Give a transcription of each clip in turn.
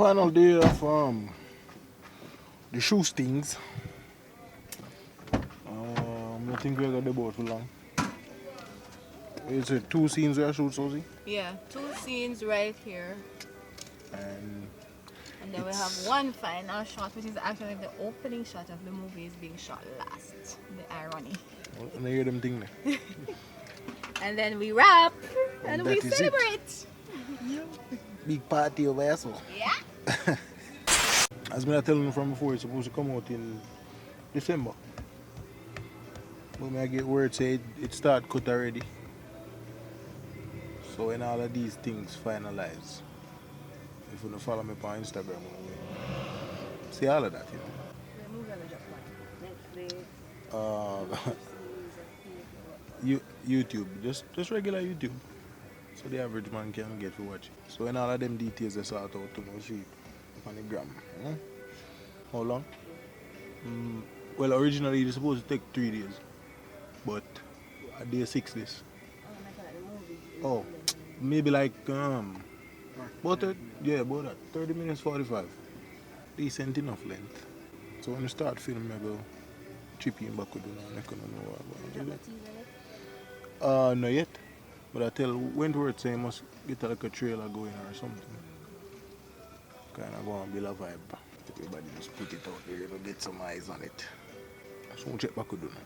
final day of the shoe stings. I think we're gonna do for long. Is it 2 scenes we shoot, Susie? Yeah, 2 scenes right here. And then we have one final shot, which is actually the opening shot of the movie is being shot last. The irony. And I hear them thing there. And then we wrap and we that is celebrate. Big party over here, so. Yeah. As I telling you from before, it's supposed to come out in December. But when I get word say it start cut already. So when all of these things finalize, if you don't follow me on Instagram, see all of that, YouTube, just regular YouTube. So the average man can get to watch it. So when all of them details are sort out to me, see it on the gram. How long? Well, originally it was supposed to take 3 days. But a day 6 days. Oh, maybe like about that 30 minutes 45. Decent enough length. So when you start filming, I go chippy in back with you now. I don't know what about it. Not yet. But I tell Wentworth say must get like a trailer going or something. Kind of go and build a vibe. Everybody just put it out there, get some eyes on it. So we'll check back with you now.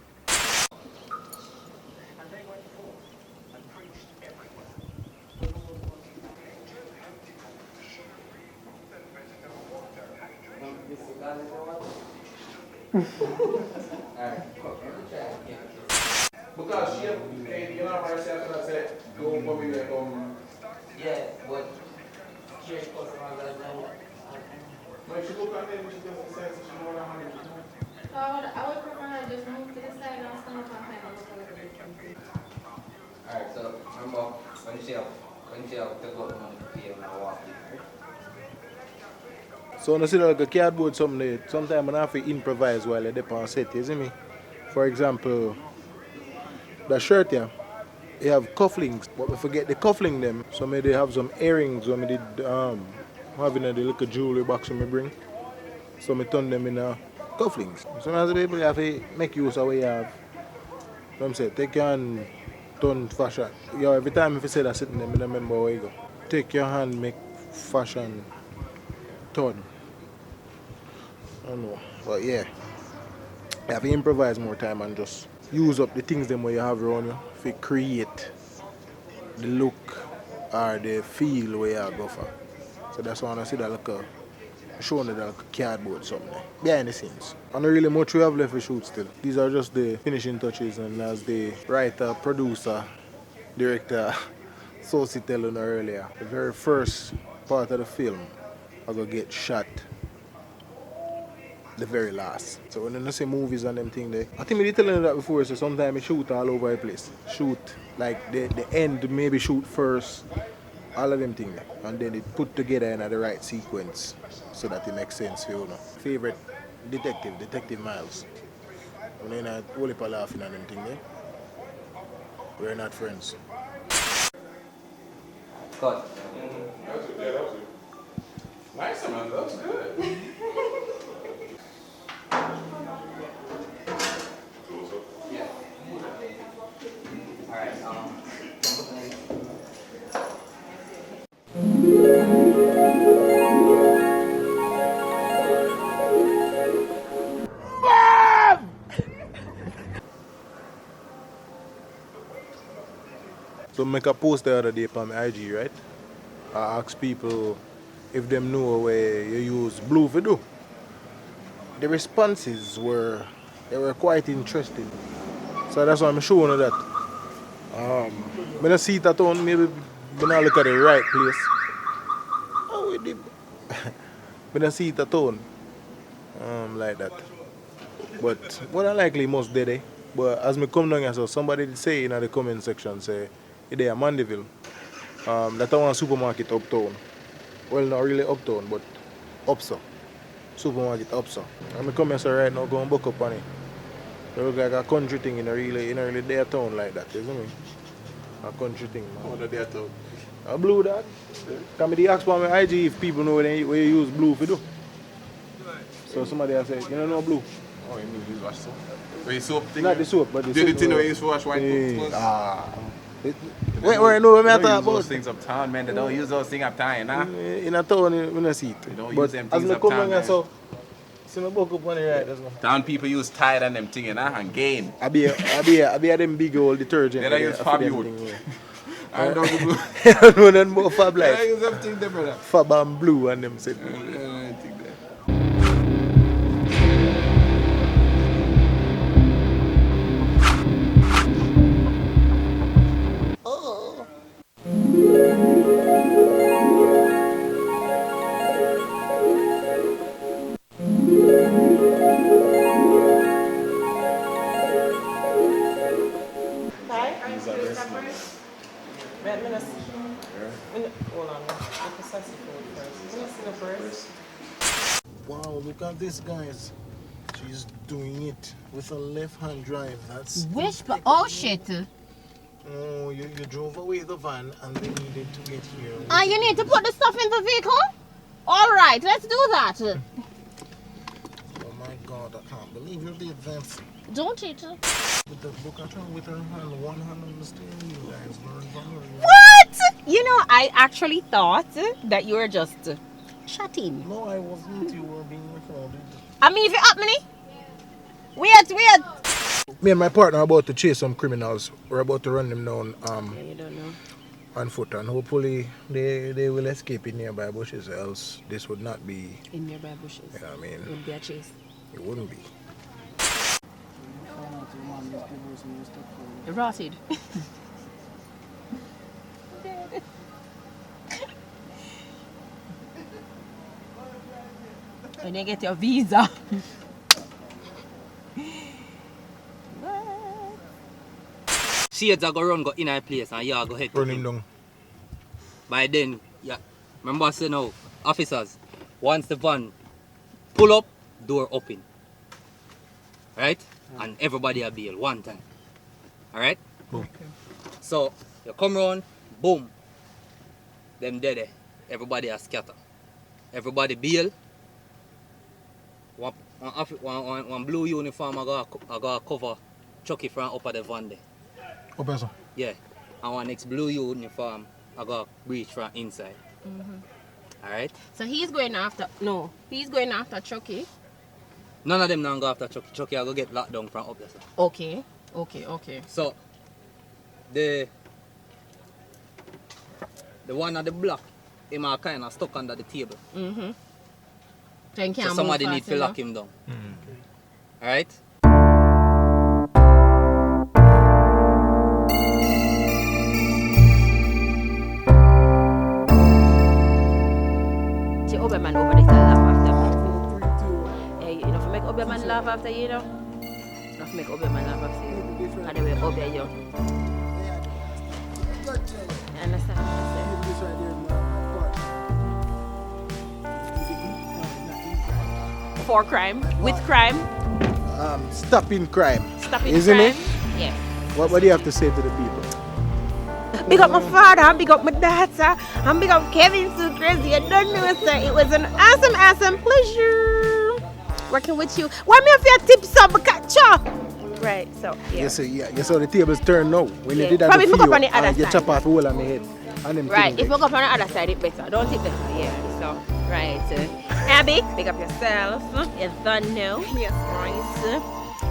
Because you know what I said, go for me like yeah, but she customers as well. But she look at them, she doesn't say she know what I'm doing. So I would prefer her just move to the side and stand up and kind of look a little bit. Alright, so remember when she have to go to the field and walk in, right? So, I see like a cardboard sometimes I have to improvise while I dip on set, you see me? For example, the shirt here, you have cufflinks, but we forget the cuffling them. So maybe they have some earrings when I did having a little jewelry box when I bring. So I turn them in cufflinks. Sometimes people have to make use of what you have. So I'm saying, take your hand, turn fashion. Yo, every time if you say that sitting there, I remember where you go. Take your hand, make fashion turn. I don't know, but yeah, you have to improvise more time and just use up the things them where you have around you to create the look or the feel where you go for. So that's why I see that like showing it like a cardboard something there, behind the scenes. And not really much we have left to shoot still. These are just the finishing touches, and as the writer, producer, director, Sosi telling earlier, the very first part of the film I go get shot the very last. So when you see movies and them thing there, I think we telling you that before, so sometimes we shoot all over the place. Shoot like the end, maybe shoot first, all of them thing there. And then it put together in the right sequence so that it makes sense for you know. Favorite Detective Miles. When you're not whole heap of laughing at them thing there, we're not friends. Cut. That was it. Nice, man. That was good. Yeah. Alright, So make a post the other day on my IG, right? I asked people if them know where you use blue for do. The responses were quite interesting. So that's why I'm showing you that. When I see it at home, maybe when I look at the right place. Oh, we did. When I see it at home, like that. But more than likely most did it. But as me come down here, so somebody did say in the comment section, say, they are Mandeville. That one supermarket uptown. Well, not really uptown, but upso. Supermarket upso. And I come here so right now, go and book up on it. It look like a country thing in a really their town like that, isn't it? A country thing, man. Oh, no, they're told. A blue that. Come the ask for my IG if people know where you use blue for do. So somebody has said, you don't know blue. Oh, you mean use wash soap? Or you soap thing? Not the soap, but the Do the soap thing where where- you use for wash white clothes? Where I know what I'm They don't talking use those about. things uptown, man. They don't use those things uptown, nah. In a town, I don't see it. They don't But use them as things I come uptown, down man. so, see my book up on the right. That's one. Town people use Tide and them things, nah, and gain. I be a them big old detergent. They don't use Fab them Youth. thing, yeah. I don't do blue. I don't know nothing about Fab I Life. use them things there, brother. Fab and blue and them said. I don't think that. Hold on, let me see first. Let me see the first. Wow, look at this, guys. She's doing it with a left-hand drive. That's Whisper. Oh shit. oh, you drove away the van and they needed to get here. Ah, you need to put the stuff in the vehicle? Alright, let's do that. Oh my God, I can't believe you did that. Don't it? With the book, I tried with her hand, one hand on the steering wheel, guys. Learn from her. What? You know, I actually thought that you were just chatting. No, I wasn't. You were being recorded. I mean, if you up me, wait. Me and my partner are about to chase some criminals. We're about to run them down You don't know. on foot, and hopefully they will escape in nearby bushes. Else this would not be. In nearby bushes. Yeah, I mean, Would be a chase. it wouldn't be. Rotted. When you get your visa. Shades are go run go in a place and you go head to Run him him. down. By then, yeah. Remember I say now, officers, once the van pull up, door open. Right? And everybody a bail one time. Alright? Boom. So you come round, boom. Them dead there. Everybody a scatter. Everybody bail. One blue uniform I go cover Chucky from up at the van there. Open so. Yeah. And one next blue uniform I got breach from inside. Alright? So he's going after Chucky. None of them now go after Chucky. Chucky I go get locked down from up there. Sir. Okay. So the one at the block, him are kind of stuck under the table. Mm-hmm. Then So somebody need to lock him down. Alright? See, Oberman over there laugh after me. Hey, you know, if you make Oberman laugh after you, know? If you make Oberman laugh after you. And the way Ober you. You understand what I say? For crime, with crime, Stopping crime. stopping Isn't crime. it? Yeah. What do you have to say to the people? Big up my father, and big up my daughter, and big up Kevin so crazy. I don't know, sir. It was an awesome pleasure working with you. Why me have your tips up, catch up? Right, so yeah. Yes, sir, yeah. Yes, so the tables turn now. When Yeah. you did that, Probably the look up video, on the other you side. chop off the whole of my head. And them Right, things if there. you go up on the other side, it better. Don't it better, yeah. So, right. Abby, pick up yourself. You don't know. Yes, right.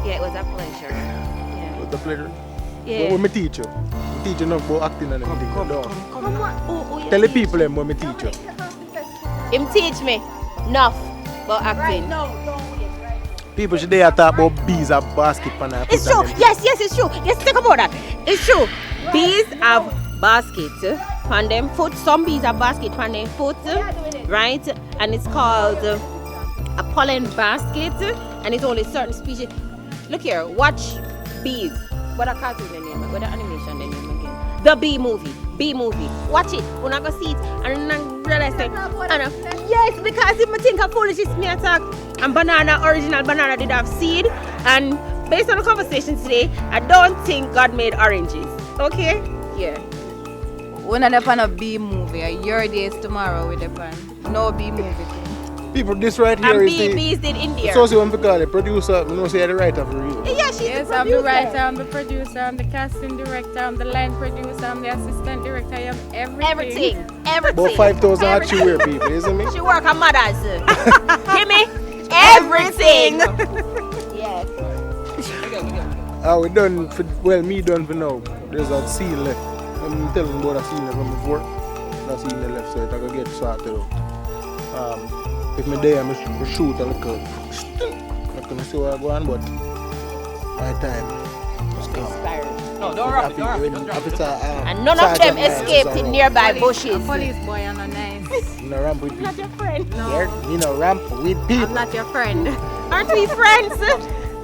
Yeah, it was a pleasure. Yeah. With the pleasure. Yeah. What me teach you? Me teach you enough about acting and everything. Come on. Oh, you Tell the teach. people them what me teach you. Him teach me enough about acting. People should dare talk about bees and basket pan and It's put true. on them. Yes, it's true. Yes, think about that. It's true. Bees have baskets on them foot. Some bees have basket on their foot, right? And it's called a pollen basket, and it's only certain species. Look here, watch bees. What a cartoon the name? What the animation the name again? The Bee Movie. Bee Movie. Watch it. When I go see it, and I realize that. Yes, because if I think of foolishness, me attack. And banana, original banana did have seed. And based on the conversation today, I don't think God made oranges. Okay? Yeah. We're not up on a B movie. Your day is tomorrow with the pan. No B movie thing. People, this right here And is the... B's in India. It's also what we call the producer. We don't say the writer for real. Yeah, she's Yes, the I'm the producer. writer, I'm the producer, I'm the casting director, I'm the line producer, I'm the assistant director, I am everything. Everything. About 5,000 actually wear people, isn't it? She work her mother's. Give me everything. Yes. We done for, well, me done for now. There's a scene left. I'm telling you about that scene from before. That scene left, so I can get started out. If me there, I'm shoot a little. Not gonna see where I go on, but my time was come. No, don't rap it, don't rap it. And none of them escaped in nearby bushes. A police boy, I'm not nice. You know, ramp with people. Not your friend. Yeah, you know, ramp with I'm people. not your friend. Aren't we friends?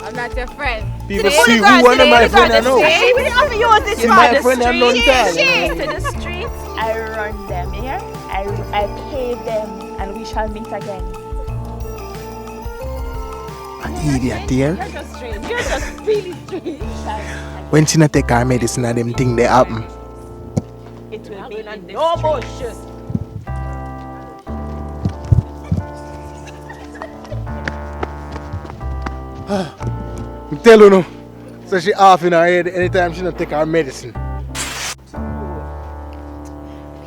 I'm not your friend. People Today see we who got- one of today my we got friends I the know. same. We have to use this See, for my the friend I'm street. non-tired. To the streets, I run them here. I pay them, and we shall meet again. An idiot here. You're just strange. You're just really strange. When she not take her medicine and them thing they happen. It will be in this No street. bushes. I tell you no. So she off in her head anytime she not take her medicine.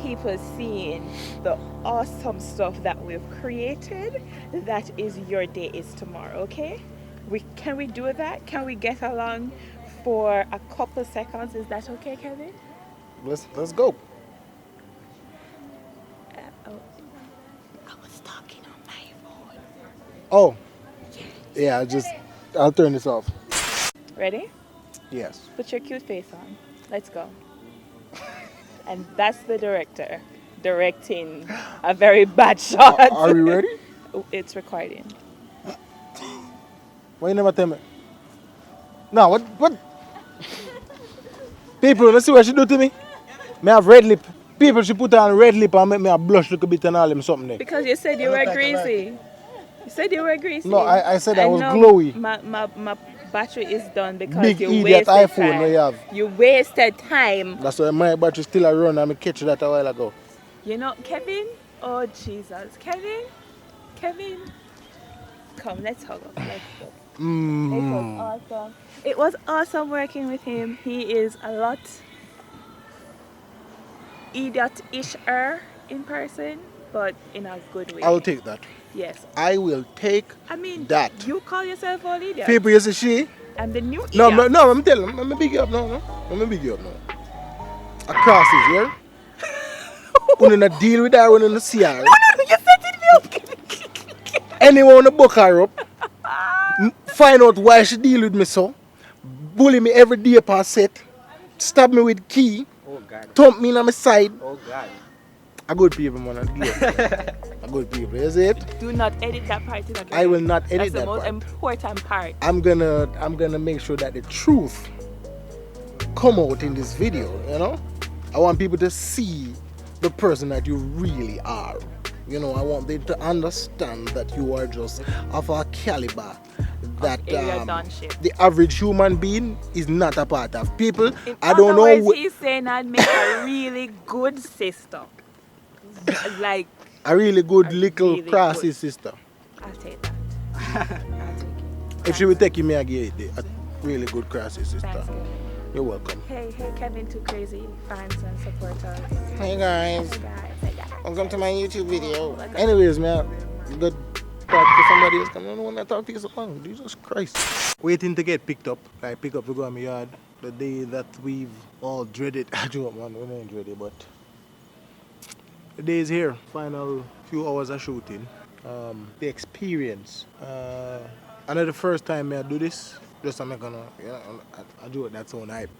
People seeing the awesome stuff that we've created. That is your day is tomorrow, okay? Can we do that? Can we get along for a couple seconds? Is that okay, Kevin? Let's go. I was talking on my phone. Oh. Yeah, I'll turn this off. Ready? Yes. Put your cute face on. Let's go. And that's the director directing a very bad shot. Are we ready? It's recording. Why you never tell me? No, what? People, let's see what she do to me. Me have red lip. People, she put on red lip and make me a blush a little bit and all them something there. Because you said you were greasy. You said you were greasy. No, I said I was know glowy. My battery is done because Big you idiot wasted iPhone time. where you have. You wasted time. That's why my battery still a run and I catch that a while ago. You know, Kevin? Oh, Jesus. Kevin? Come, let's hug up. Let's go. It was awesome. It was awesome working with him. He is a lot idiot-ish-er in person, but in a good way. I'll take that. Yes. I will take I mean, that. you call yourself all idiot. People, you see she? I'm the new idiot. No, I'm telling you, I'm a big you up now. I'm a big you up now. Across is here. When you deal with her, when you see her. You set it up. Anyone wanna book her up, find out why she deal with me so, bully me every day per set, stab me with key, Oh God. thump me on my side. Oh God. A good people, man. A good people. You see it? Do not edit that part. In I will not edit That's the that most part. important part. I'm gonna make sure that the truth come out in this video. You know, I want people to see the person that you really are. You know, I want them to understand that you are just of a caliber that area done shit. the average human being is not a part of. People, In I don't other know. words, he's saying I'd make a really good sister. Like, A really good A little really classy good. sister. I'll take that. I'll take it. If she would take you, me I give you a really good classy sister. Thanks, Kevin. You're welcome. Hey, Kevin Too Crazy fans and supporters. Hey guys. Hey guys. Welcome to my YouTube video. Anyways, man, good talk to somebody else. I don't want to talk to you so long. Jesus Christ. Waiting to get picked up. Like pick up to go on my yard. The day that we've all dreaded. I joke, man. We don't dread it, but the day is here. Final few hours of shooting. The experience. I know the first time I do this. Just I'm not gonna. Yeah, I do it. That's on hype.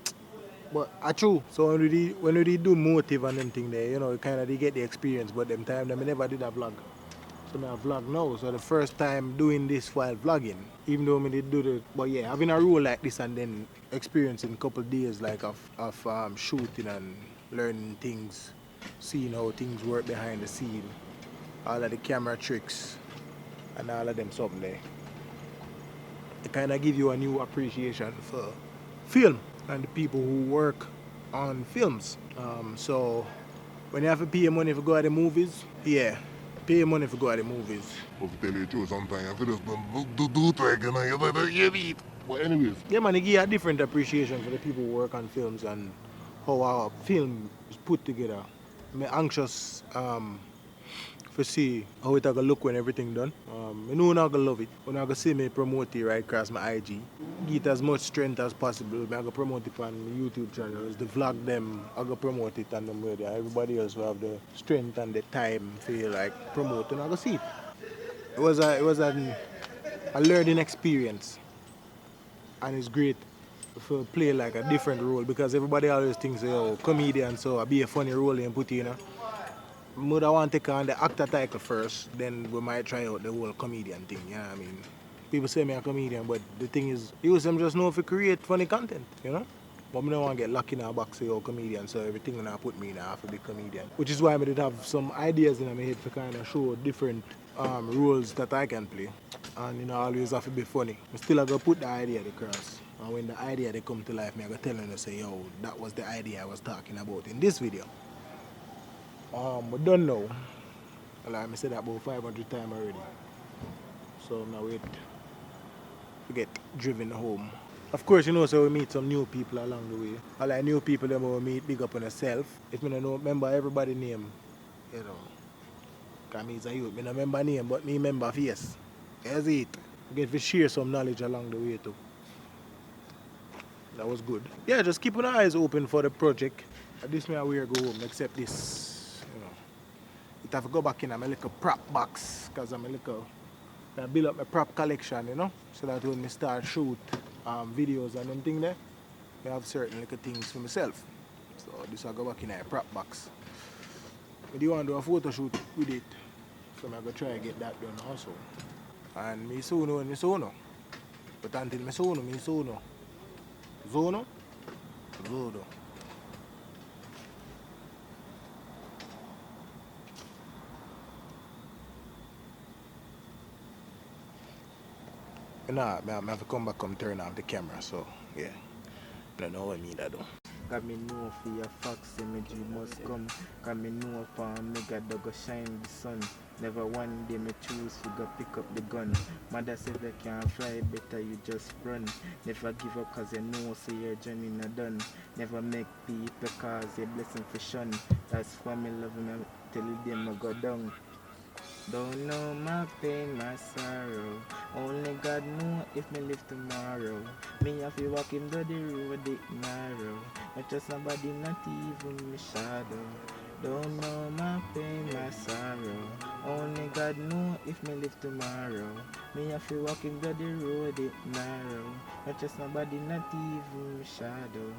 But I true. So when we do motive and them thing there, you know, you kind of get the experience. But them time, I never did a vlog. So I vlog now. So the first time doing this while vlogging, even though I did do the, but yeah, having a role like this and then experiencing a couple of days like of shooting and learning things, seeing how things work behind the scene, all of the camera tricks, and all of them something there. It kind of give you a new appreciation for film and the people who work on films. So When you have to pay money to go to the movies, yeah, pay money to go to the movies. But to tell you the truth, sometimes I feel just do it like, you know, you better get it. But anyways, Yeah, man, it give you a different appreciation for the people who work on films and how a film is put together. I'm anxious to see how it gonna look when everything done. I know I'm not gonna love it. When I gonna see me promote it right across my IG, give it as much strength as possible. I'm gonna promote it on my YouTube channels, the vlog them, I gonna promote it on the media. Everybody else will have the strength and the time to like promote and I gonna see it. It was a learning experience and it's great to play like a different role because everybody always thinks, yo, comedian, so I'll be a funny role and put in. Would I want to take on the actor title first, then we might try out the whole comedian thing, you know what I mean? People say me a comedian, but the thing is, you them just know if you create funny content, you know? But I don't want to get locked in a box say, oh, comedian, so everything when I put me in, I have to be comedian. Which is why I did have some ideas in my head to kind of show different roles that I can play. And you know, I always have to be funny. I still have to put the idea across. And when the idea they come to life, I go tell them to say, yo, that was the idea I was talking about in this video. We don't know. Like I said that about 500 times already. So now wait to get driven home. Of course, you know, so we meet some new people along the way. I like new people that we meet, big up on yourself. If me don't remember everybody's name, you know, because me is a youth, me don't remember name, but me remember face. That's it. Get to share some knowledge along the way too. That was good. Yeah, just keep your eyes open for the project. This may where go home, except this, you know. It have to go back in my little prop box, because I'm a little, I build up my prop collection, you know, so that when I start shoot videos and them thing there, I have certain little things for myself. So this will go back in a prop box. But you want to do a photo shoot with it, so I'm going to try and get that done also. And me soon and me soon. But until me soon, me soon. Zono? Zono. Nah, I have to come back and turn off the camera, so yeah. I don't know what I mean that though. Cause me know for your fox energy must come. Cause me know for me God go shine the sun. Never one day me choose to go pick up the gun. Mother said you can't fly, better you just run. Never give up cause you know say your journey not done. Never make people cause your blessing for shun. That's why me love me till the day me go down. Don't know my pain, my sorrow. Only God know if me live tomorrow. Me have to walk him to the road it narrow. Not just nobody, not even me shadow. Don't know my pain, my sorrow. Only God know if me live tomorrow. Me have to walk him to the road it narrow. Not just nobody, not even me shadow.